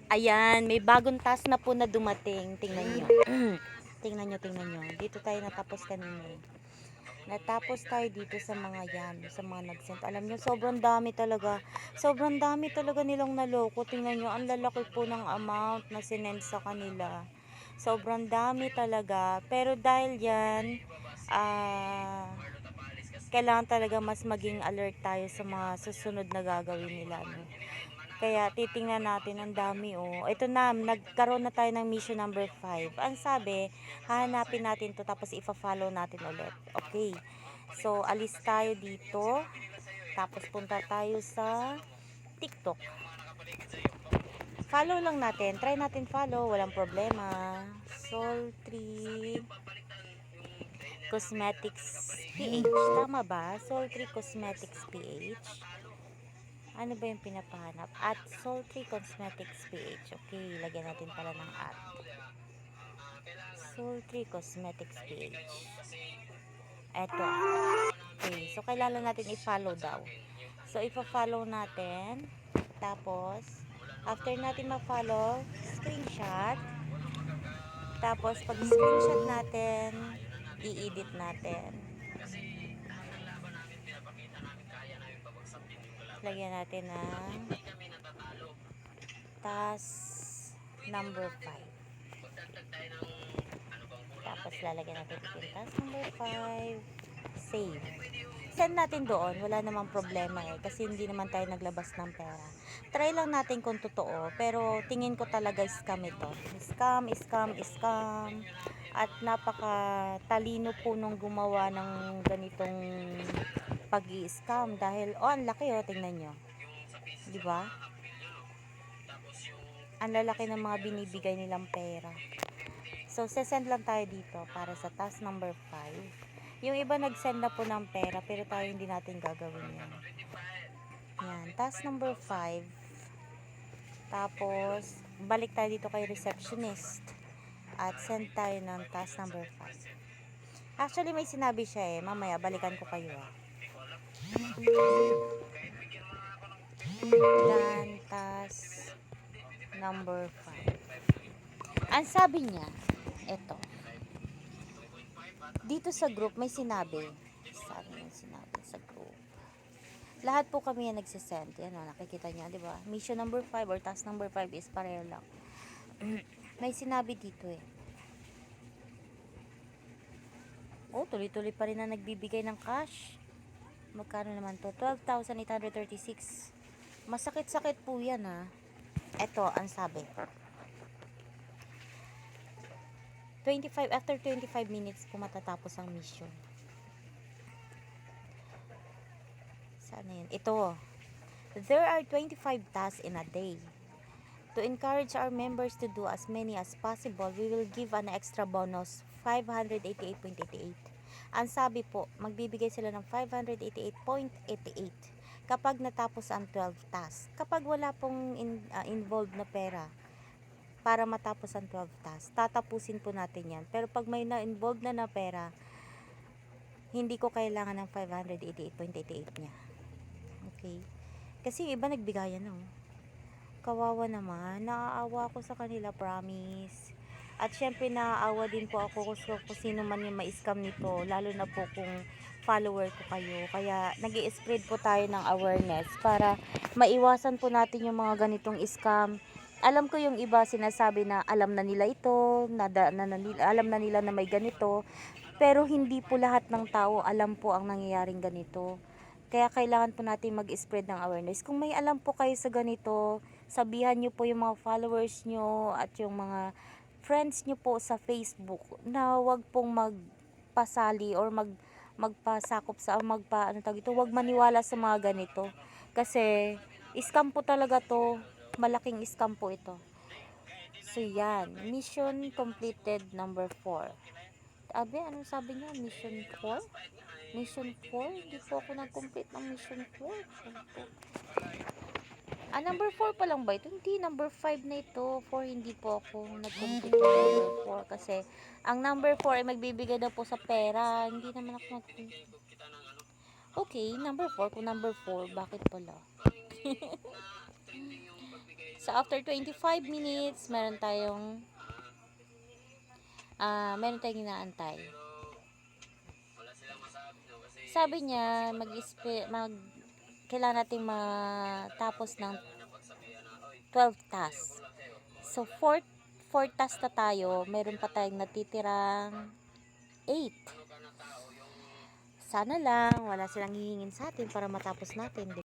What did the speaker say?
Ayan, may bagong task na po na dumating. Tingnan nyo. Tingnan nyo. Dito tayo natapos kanina eh. Natapos tayo dito sa mga yan, sa mga nag-send. Alam nyo, sobrang dami talaga. Sobrang dami talaga nilang naloko. Tingnan nyo, ang lalaki po ng amount na sinend sa kanila. Sobrang dami talaga. Pero dahil yan, kailangan talaga mas maging alert tayo sa mga susunod na gagawin nila. No? Kaya titingnan natin, ang dami oh. Ito na, nagkaroon na tayo ng mission number 5. Ang sabi, hahanapin natin to tapos ifa-follow natin ulit. Okay. So, alis tayo dito. Tapos punta tayo sa TikTok. Follow lang natin. Try natin follow. Walang problema. Sultry Cosmetics PH. Tama ba? Sultry Cosmetics PH. Ano ba yung pinapahanap? At Sultry Cosmetics PH. Okay, lagyan natin pala ng at. Sultry Cosmetics PH. Eto. Okay, so kailangan natin i-follow daw. So, ipa-follow natin. Tapos, after natin ma-follow, screenshot. Tapos, pag screenshot natin, i-edit natin. Lagyan natin ng task number 5. Tapos lalagyan natin ito yung task number 5. Save. Send natin doon. Wala namang problema eh. Kasi hindi naman tayo naglabas ng pera. Try lang natin kung totoo. Pero tingin ko talaga scam ito. Scam, scam, scam. At napaka talino po nung gumawa ng ganitong pag-i-scam. Dahil, oh, ang laki oh. Tingnan nyo. Diba? Ang lalaki ng mga binibigay nilang pera. So, sesend lang tayo dito para sa task number 5. Yung iba nag-send na po ng pera, pero tayo hindi natin gagawin yan. Yan, task number 5. Tapos, balik tayo dito kay receptionist. At send tayo ng task number 5. Actually, may sinabi siya eh. Mamaya, balikan ko kayo ah. Dan, task number 5. Ang sabi niya, eto. Dito sa group may sinabi. Saan yung sinabi sa group? Lahat po kami yung nagsisend. Yan o, nakikita nyo, di ba? Mission number 5 or task number 5 is pareho lang. May sinabi dito eh. Oh, tuloy-tuloy pa rin na nagbibigay ng cash. Magkano naman to? 12,836. Masakit-sakit po yan ha. Eto, ang sabi. after 25 minutes po matatapos ang mission. Saan na yun? Ito. There are 25 tasks in a day. To encourage our members to do as many as possible, we will give an extra bonus 588.88. Ang sabi po, magbibigay sila ng 588.88 kapag natapos ang 12 tasks. Kapag wala pong involved na pera para matapos ang 12 tasks, tatapusin po natin yan. Pero pag may na-involved na pera, hindi ko kailangan ng 588.88 niya. Okay? Kasi yung iba nagbigayan no. Kawawa naman. Naaawa ako sa kanila, promise. At syempre naaawa din po ako kung sino man yung ma-scam nito. Lalo na po kung follower ko kayo. Kaya nag-i-spread po tayo ng awareness para maiwasan po natin yung mga ganitong scam. Alam ko yung iba sinasabi na alam na nila ito, alam na nila na may ganito. Pero hindi po lahat ng tao alam po ang nangyayaring ganito. Kaya kailangan po natin mag-spread ng awareness. Kung may alam po kayo sa ganito, sabihan nyo po yung mga followers nyo at yung mga friends nyo po sa Facebook na wag pong magpasali or magpasakop sa wag maniwala sa mga ganito. Kasi scam po talaga to. Malaking scam po ito. So yan, mission completed number 4. Abe, anong sabi niya? Mission 4? Mission 4? Hindi po ako nag-complete ng mission 4. Number 4 pa lang ba ito? Hindi, number 5 na ito. 4, hindi po ako nag-complete ng number 4. Kasi, ang number 4 ay magbibigay na po sa pera. Hindi naman ako nag-complete. Okay, number 4. Kung number 4, bakit pala? So, after 25 minutes, meron tayong inaantay. Sabi niya, kailangan nating matapos ng 12 tasks. So, 4 tasks na tayo, meron pa tayong natitirang 8. Sana lang, wala silang hihingin sa atin para matapos natin,